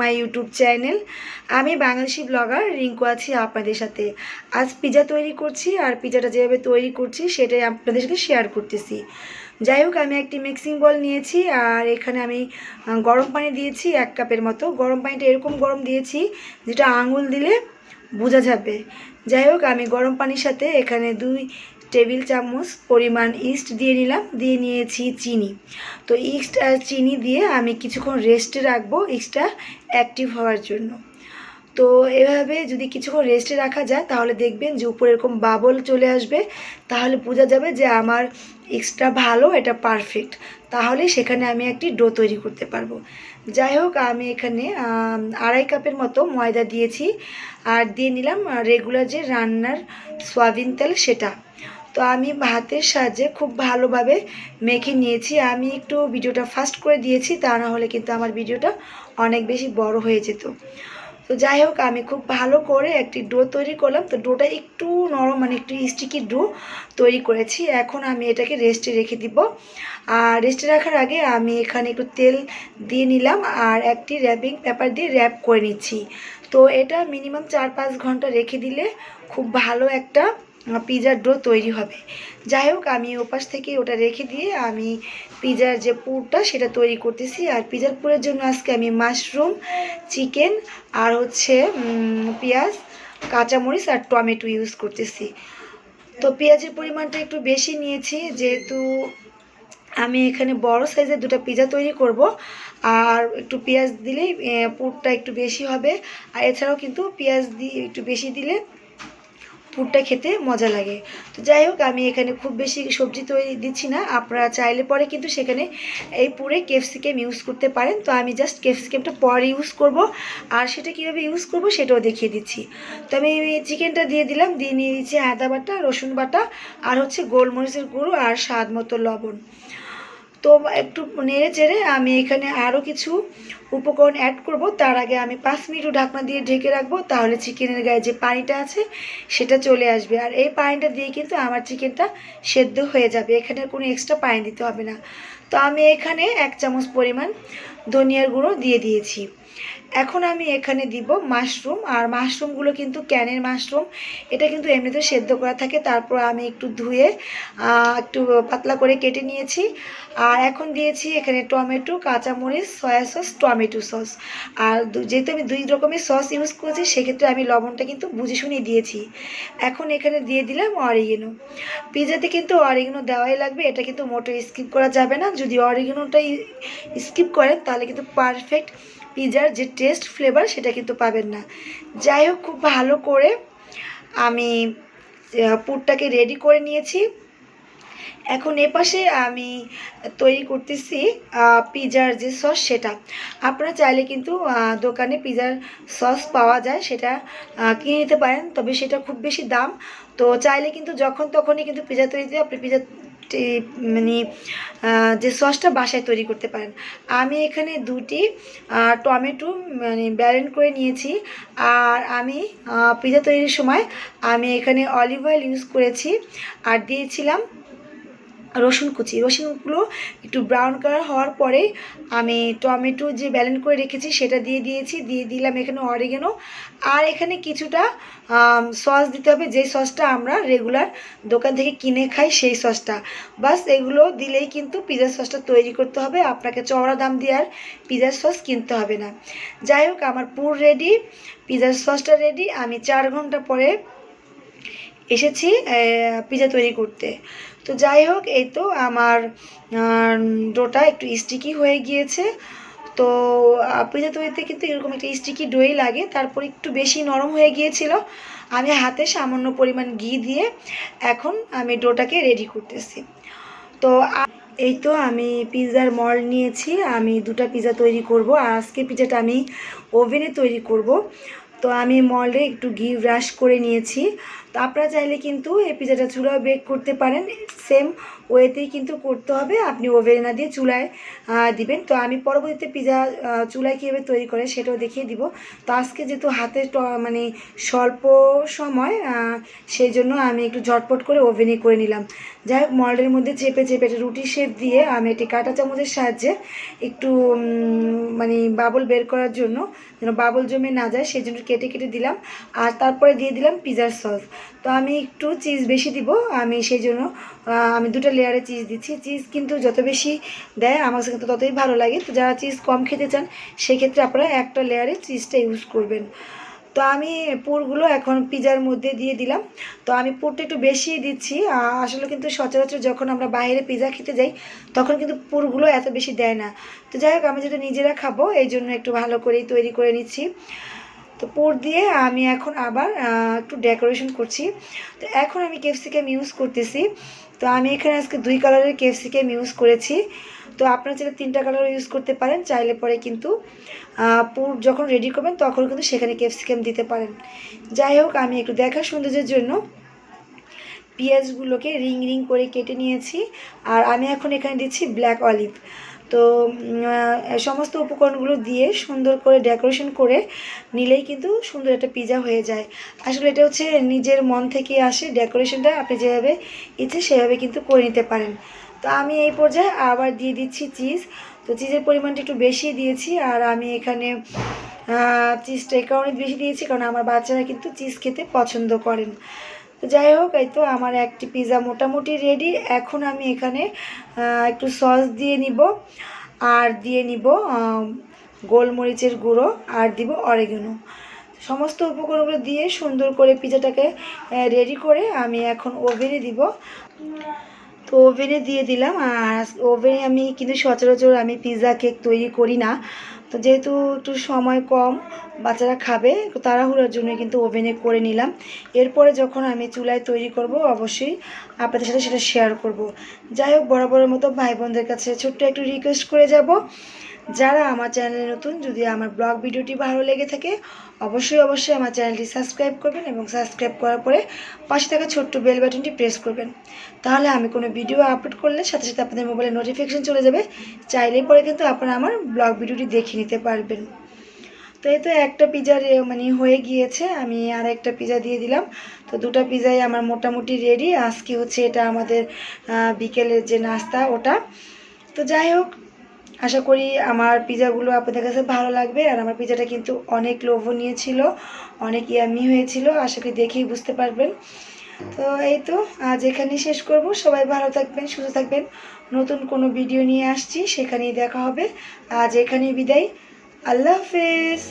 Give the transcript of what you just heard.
My YouTube channel. আমি Bangladeshi blogger Rinku আছি আপনাদের সাথে। আজ পিজা তৈরি করছি, আর পিজাটা যেভাবে তৈরি করছি সেটাই আপনাদের সাথে শেয়ার করতেছি। যাই হোক, আমি একটি মিক্সিং বল নিয়েছি, আর এখানে আমি গরম পানি দিয়েছি 1 কাপের মতো। গরম পানিটা এরকম গরম দিয়েছি যেটা আঙুল দিলে বোঝা যাবে। যাই হোক, আমি গরম পানির সাথে এখানে 2 টেবিল চামচ পরিমাণ ইস্ট দিয়ে নিলাম, দিয়ে নিয়েছি চিনি। তো ইস্ট আর চিনি দিয়ে আমি কিছুক্ষণ রেস্টে রাখবো ইস্টটা অ্যাক্টিভ হওয়ার জন্য। তো এভাবে যদি কিছুক্ষণ রেস্টে রাখা যায় তাহলে দেখবেন যে উপরে এরকম বাবল চলে আসবে, তাহলে বোঝা যাবে যে আমার ইস্টটা ভালো, এটা পারফেক্ট। তাহলে সেখানে আমি একটি ডো তৈরি করতে পারবো। যাই হোক, আমি এখানে 2.5 কাপের মতো ময়দা দিয়েছি, আর দিয়ে নিলাম রেগুলার যে রান্নার সয়াবিন তেল সেটা। তো আমি হাতের সাহায্যে খুব ভালোভাবে মেখে নিয়েছি। আমি একটু ভিডিওটা ফাস্ট করে দিয়েছি, তা না হলে কিন্তু আমার ভিডিওটা অনেক বেশি বড় হয়ে যেত। তো যাই হোক, আমি খুব ভালো করে একটি ডো তৈরি করলাম। তো ডোটা একটু নরম, মানে একটু স্টিকি ডো তৈরি করেছি। এখন আমি এটাকে রেস্টে রেখে দিব। আর রেস্টে রাখার আগে আমি এখানে একটু তেল দিয়ে নিলাম, আর একটি র্যাপিং পেপার দিয়ে র্যাপ করে নিচ্ছি। তো এটা মিনিমাম 4-5 ঘন্টা রেখে দিলে খুব ভালো একটা পিজার ডো তৈরি হবে। যাই হোক, আমি ওপাশ থেকে ওটা রেখে দিয়ে আমি পিজার যে পুরটা সেটা তৈরি করতেছি। আর পিজার পুরের জন্য আজকে আমি মাশরুম, চিকেন আর হচ্ছে পেঁয়াজ, কাঁচামরিচ আর টমেটো ইউজ করতেছি। তো পেঁয়াজের পরিমাণটা একটু বেশি নিয়েছি, যেহেতু আমি এখানে বড় সাইজের 2টা পিজা তৈরি করব। আর একটু পেঁয়াজ দিলেই পুরটা একটু বেশি হবে। আর এছাড়াও কিন্তু পেঁয়াজ দিয়ে একটু বেশি দিলে পুরটা খেতে মজা লাগে। তো যাই হোক, আমি এখানে খুব বেশি সবজি তৈরি দিচ্ছি না। আপনারা চাইলে পরে কিন্তু সেখানে এই পুরে ক্যাপসিকাম ইউজ করতে পারেন। তো আমি জাস্ট ক্যাপসিকামটা পরে ইউজ করব, আর সেটা কীভাবে ইউজ করব সেটাও দেখিয়ে দিচ্ছি। তো আমি চিকেনটা দিয়ে দিলাম, দিয়ে নিয়ে দিচ্ছি আদা বাটা, রসুন বাটা, আর হচ্ছে গোলমরিচের গুঁড়ো আর স্বাদ মতো লবণ। তো একটু নেড়ে চেড়ে আমি এখানে আরও কিছু উপকরণ অ্যাড করব। তার আগে আমি 5 মিনিট ঢাকনা দিয়ে ঢেকে রাখবো, তাহলে চিকেনের গায়ে যে পানিটা আছে সেটা চলে আসবে। আর এই পানিটা দিয়ে কিন্তু আমার চিকেনটা সেদ্ধ হয়ে যাবে, এখানে কোনো এক্সট্রা পানি দিতে হবে না। তো আমি এখানে 1 চামচ পরিমাণ ধনিয়ার গুঁড়ো দিয়ে দিয়েছি। এখন আমি এখানে দিব মাশরুম, আর মাশরুমগুলো কিন্তু ক্যানের মাশরুম, এটা কিন্তু এমনিতে সেদ্ধ করা থাকে। তারপর আমি একটু ধুয়ে একটু পাতলা করে কেটে নিয়েছি। আর এখন দিয়েছি এখানে টমেটো, কাঁচামরিচ, সয়া সস, টমেটো সস। আর যেহেতু আমি 2 রকমের সস ইউজ করেছি, সেক্ষেত্রে আমি লবণটা কিন্তু বুঝে শুনে দিয়েছি। এখন এখানে দিয়ে দিলাম অরিগেনো। পিজাতে কিন্তু অরিগেনো দেওয়াই লাগবে, এটা কিন্তু মোটেও স্কিপ করা যাবে না। যদি অরিগেনোটা স্কিপ করেন তাহলে কিন্তু পারফেক্ট পিজার যে টেস্ট, ফ্লেভার সেটা কিন্তু পাবেন না। যাই হোক, খুব ভালো করে আমি পুরটাকে রেডি করে নিয়েছি। এখন এপাশে আমি তৈরি করতেছি পিজার যে সস সেটা। আপনারা চাইলে কিন্তু দোকানে পিজার সস পাওয়া যায়, সেটা কিনে নিতে পারেন, তবে সেটা খুব বেশি দাম। তো চাইলে কিন্তু যখন তখনই কিন্তু পিজা তৈরিতে আপনি পিজা মানে যে সসটা বাসায় তৈরি করতে পারেন। আমি এখানে 2টি টমেটো মানে ব্যালেন্ড করে নিয়েছি। আর আমি পিজা তৈরির সময় আমি এখানে অলিভ অয়েল ইউজ করেছি, আর দিয়েছিলাম রসুন কুচি। রসুনগুলো একটু ব্রাউন কালার হওয়ার পরে আমি টমেটো যে ব্যালেন্ড করে রেখেছি সেটা দিয়ে দিয়েছি, দিয়ে দিলাম এখানে অরিগেনো। আর এখানে কিছুটা সস দিতে হবে, যে সসটা আমরা রেগুলার দোকান থেকে কিনে খাই সেই সসটা। বাস এগুলো দিলেই কিন্তু পিজার সসটা তৈরি করতে হবে, আপনাকে চওড়া দাম দিয়ে আর পিজার সস কিনতে হবে না। যাই হোক, আমার পুর রেডি, পিজার সসটা রেডি। আমি 4 ঘন্টা পরে এসেছি পিজা তৈরি করতে। তো যাই হোক, এই তো আমার ডোটা একটু স্টিকি হয়ে গিয়েছে। তো পিজা তৈরিতে কিন্তু এরকম একটা স্টিকি ডোই লাগে। তারপর একটু বেশি নরম হয়ে গিয়েছিল, আমি হাতে সামান্য পরিমাণ ঘি দিয়ে এখন আমি ডোটাকে রেডি করতেছি। তো এই তো আমি পিৎজার মল্ড নিয়েছি, আমি 2টা পিৎজা তৈরি করব। আর আজকে পিৎজাটা আমি ওভেনে তৈরি করব। তো আমি মল্ডে একটু ঘি ব্রাশ করে নিয়েছি। তো আপনারা চাইলে কিন্তু এই পিজাটা চুলায় বেক করতে পারেন, সেম ওয়েতেই কিন্তু করতে হবে, আপনি ওভেনে না দিয়ে চুলায় দিবেন। তো আমি পরবর্তীতে পিজা চুলায় কীভাবে তৈরি করে সেটাও দেখিয়ে দিব। তো আজকে যেহেতু হাতে মানে স্বল্প সময়, সেই জন্য আমি একটু ঝটপট করে ওভেনে করে নিলাম। যাই হোক, মল্ডের মধ্যে চেপে চেপে একটা রুটি শেপ দিয়ে আমি একটি কাঁটা চামচের সাহায্যে একটু মানে বাবল বের করার জন্য, যেন বাবল জমে না যায় সেই জন্য কেটে কেটে দিলাম। আর তারপরে দিয়ে দিলাম পিজার সস। তো আমি একটু চিজ বেশি দিব, আমি সেই জন্য আমি 2টা লেয়ারে চিজ দিচ্ছি। চিজ কিন্তু যত বেশি দেয় আমার কাছে কিন্তু ততই ভালো লাগে। তো যারা চিজ কম খেতে চান সেক্ষেত্রে আপনারা একটা লেয়ারে চিজটা ইউজ করবেন। তো আমি পুরগুলো এখন পিজার মধ্যে দিয়ে দিলাম। তো আমি পুরটা একটু বেশি দিচ্ছি, আসলে কিন্তু সচরাচর যখন আমরা বাইরে পিজা খেতে যাই তখন কিন্তু পুরগুলো এত বেশি দেয় না। তো যাই হোক, আমি যেটা নিজেরা খাবো এই জন্য একটু ভালো করেই তৈরি করে নিচ্ছি। তো পুর দিয়ে আমি এখন আবার একটু ডেকোরেশন করছি। তো এখন আমি ক্যাপসিকাম ইউজ করতেছি। তো আমি এখানে আজকে 2 কালারের ক্যাপসিকাম ইউজ করেছি। তো আপনারা চাইলে 3টা কালারও ইউজ করতে পারেন, চাইলে পরে কিন্তু পুর যখন রেডি করবেন তখন কিন্তু সেখানে ক্যাপসিকাম দিতে পারেন। যাই হোক, আমি একটু দেখার সৌন্দর্যের জন্য পেঁয়াজগুলোকে রিং রিং করে কেটে নিয়েছি। আর আমি এখন এখানে দিচ্ছি ব্ল্যাক অলিভ। তো সমস্ত উপকরণগুলো দিয়ে সুন্দর করে ডেকোরেশন করে নিলেই কিন্তু সুন্দর একটা পিজা হয়ে যায়। আসলে এটা হচ্ছে নিজের মন থেকে আসে, ডেকোরেশনটা আপনি যেভাবে ইচ্ছে সেভাবে কিন্তু করে নিতে পারেন। তো আমি এই পর্যায়ে আবার দিয়ে দিচ্ছি চিজ। তো চিজের পরিমাণটা একটু বেশি দিয়েছি, আর আমি এখানে চিজটা এই কারণে বেশি দিয়েছি কারণ আমার বাচ্চারা কিন্তু চিজ খেতে পছন্দ করেন। তো যাই হোক, এই তো আমার একটি পিজা মোটামুটি রেডি। এখন আমি এখানে একটু সস দিয়ে নিব, আর দিয়ে নিব গোলমরিচের গুঁড়ো, আর দিব অরিগানো। সমস্ত উপকরণগুলো দিয়ে সুন্দর করে পিজাটাকে রেডি করে আমি এখন ওভেনে দিব। তো ওভেনে দিয়ে দিলাম। আর ওভেনে আমি কিন্তু সচরাচর আমি পিৎজা কেক তৈরি করি না। তো যেহেতু একটু সময় কম, বাচ্চারা খাবে, তাড়াহুড়োর জন্য কিন্তু ওভেনে করে নিলাম। এরপরে যখন আমি চুলায় তৈরি করব অবশ্যই আপনাদের সাথে সেটা শেয়ার করব। যাই হোক, বরাবরের মতো ভাই বোনদের কাছে ছোট্ট একটু রিকোয়েস্ট করে যাব, যারা আমার চ্যানেলে নতুন, যদি আমার ব্লগ ভিডিওটি ভালো লেগে থাকে অবশ্যই আমার চ্যানেলটি সাবস্ক্রাইব করবেন, এবং সাবস্ক্রাইব করার পরে পাশে থাকা ছোট্ট বেল বাটনটি প্রেস করবেন। তাহলে আমি কোনো ভিডিও আপলোড করলে সাথে সাথে আপনাদের মোবাইলে নোটিফিকেশান চলে যাবে। চাইলেই পরে কিন্তু আপনারা আমার ব্লগ ভিডিওটি দেখে নিতে পারবেন। তো এই তো একটা পিজা মানে হয়ে গিয়েছে, আমি আর একটা পিজা দিয়ে দিলাম। তো 2টা পিজাই আমার মোটামুটি রেডি। আজকে হচ্ছে এটা আমাদের বিকেলের যে নাস্তা ওটা। তো যাই হোক, আশা করি আমার পিজাগুলো আপনাদের কাছে ভালো লাগবে। আর আমার পিজাটা কিন্তু অনেক লোভনীয় ছিল, অনেক ইয়ামি হয়েছিল, আশা করি দেখেই বুঝতে পারবেন। তো এই তো আজ এখানেই শেষ করব। সবাই ভালো থাকবেন, সুস্থ থাকবেন। নতুন কোনো ভিডিও নিয়ে আসছি, সেখানেই দেখা হবে। আজ এখানেই বিদায়। আল্লাহ হাফেজ।